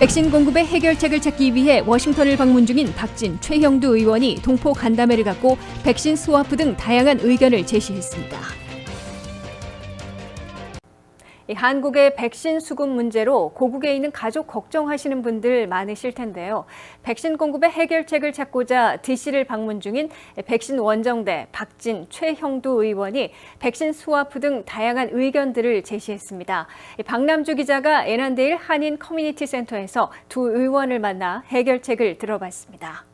백신 공급의 해결책을 찾기 위해 워싱턴을 방문 중인 박진, 최형두 의원이 동포 간담회를 갖고 백신 스와프 등 다양한 의견을 제시했습니다. 한국의 백신 수급 문제로 고국에 있는 가족 걱정하시는 분들 많으실 텐데요. 백신 공급의 해결책을 찾고자 DC를 방문 중인 백신 원정대 박진, 최형두 의원이 백신 스와프 등 다양한 의견들을 제시했습니다. 박남주 기자가 애난데일 한인 커뮤니티 센터에서 두 의원을 만나 해결책을 들어봤습니다.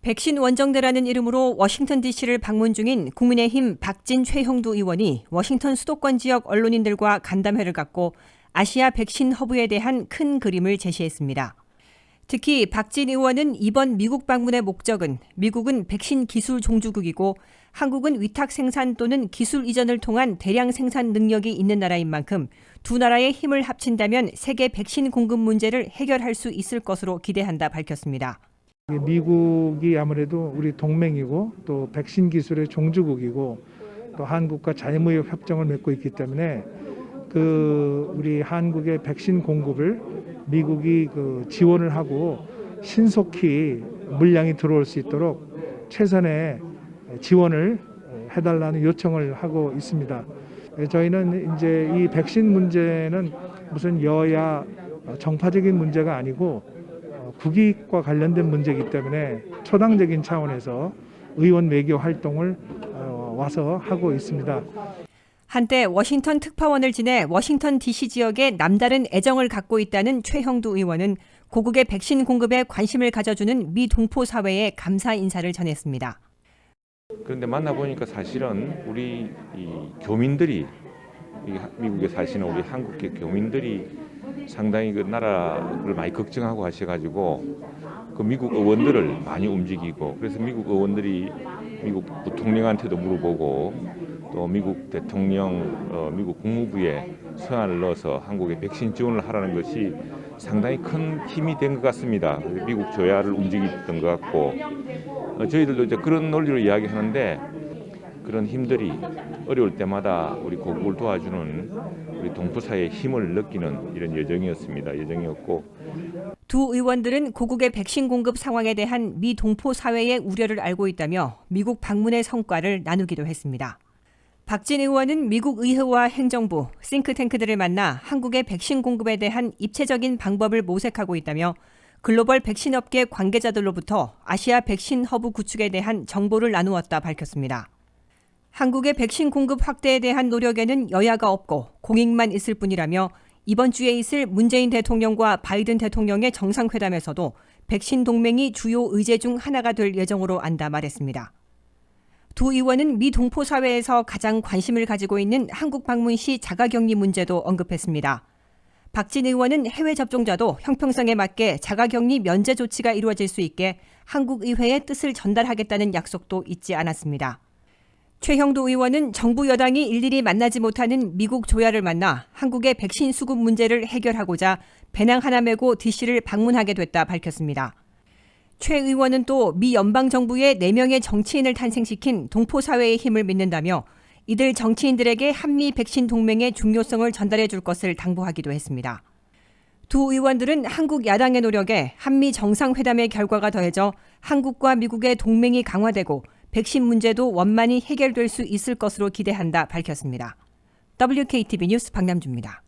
백신 원정대라는 이름으로 워싱턴 DC를 방문 중인 국민의힘 박진, 최형두 의원이 워싱턴 수도권 지역 언론인들과 간담회를 갖고 아시아 백신 허브에 대한 큰 그림을 제시했습니다. 특히 박진 의원은 이번 미국 방문의 목적은 미국은 백신 기술 종주국이고 한국은 위탁 생산 또는 기술 이전을 통한 대량 생산 능력이 있는 나라인 만큼 두 나라의 힘을 합친다면 세계 백신 공급 문제를 해결할 수 있을 것으로 기대한다 밝혔습니다. 미국이 아무래도 우리 동맹이고 또 백신 기술의 종주국이고 또 한국과 자유무역 협정을 맺고 있기 때문에 우리 한국의 백신 공급을 미국이 지원을 하고 신속히 물량이 들어올 수 있도록 최선의 지원을 해달라는 요청을 하고 있습니다. 저희는 이제 이 백신 문제는 무슨 여야 정파적인 문제가 아니고 국익과 관련된 문제이기 때문에 초당적인 차원에서 의원 외교 활동을 와서 하고 있습니다. 한때 워싱턴 특파원을 지내 워싱턴 DC 지역에 남다른 애정을 갖고 있다는 최형두 의원은 고국의 백신 공급에 관심을 가져주는 미 동포 사회에 감사 인사를 전했습니다. 그런데 만나보니까 사실은 우리 이 교민들이 미국에 사시는 우리 한국계 교민들이 상당히 그 나라를 많이 걱정하고 하셔가지고 그 미국 의원들을 많이 움직이고 그래서 미국 의원들이 미국 부통령한테도 물어보고 또 미국 대통령, 미국 국무부에 서한을 넣어서 한국에 백신 지원을 하라는 것이 상당히 큰 힘이 된 것 같습니다. 미국 조야를 움직였던 것 같고 저희들도 이제 그런 논리로 이야기하는데 그런 힘들이 어려울 때마다 우리 고국을 도와주는 우리 동포사회의 힘을 느끼는 이런 여정이었고 두 의원들은 고국의 백신 공급 상황에 대한 미 동포 사회의 우려를 알고 있다며 미국 방문의 성과를 나누기도 했습니다. 박진 의원은 미국 의회와 행정부, 싱크탱크들을 만나 한국의 백신 공급에 대한 입체적인 방법을 모색하고 있다며 글로벌 백신 업계 관계자들로부터 아시아 백신 허브 구축에 대한 정보를 나누었다 밝혔습니다. 한국의 백신 공급 확대에 대한 노력에는 여야가 없고 공익만 있을 뿐이라며 이번 주에 있을 문재인 대통령과 바이든 대통령의 정상회담에서도 백신 동맹이 주요 의제 중 하나가 될 예정으로 안다 말했습니다. 두 의원은 미 동포 사회에서 가장 관심을 가지고 있는 한국 방문 시 자가격리 문제도 언급했습니다. 박진 의원은 해외 접종자도 형평성에 맞게 자가격리 면제 조치가 이루어질 수 있게 한국 의회의 뜻을 전달하겠다는 약속도 잊지 않았습니다. 최형두 의원은 정부 여당이 일일이 만나지 못하는 미국 조야를 만나 한국의 백신 수급 문제를 해결하고자 배낭 하나 메고 DC를 방문하게 됐다 밝혔습니다. 최 의원은 또 미 연방정부의 4명의 정치인을 탄생시킨 동포사회의 힘을 믿는다며 이들 정치인들에게 한미 백신 동맹의 중요성을 전달해 줄 것을 당부하기도 했습니다. 두 의원들은 한국 야당의 노력에 한미 정상회담의 결과가 더해져 한국과 미국의 동맹이 강화되고 백신 문제도 원만히 해결될 수 있을 것으로 기대한다 밝혔습니다. WKTV 뉴스 박남주입니다.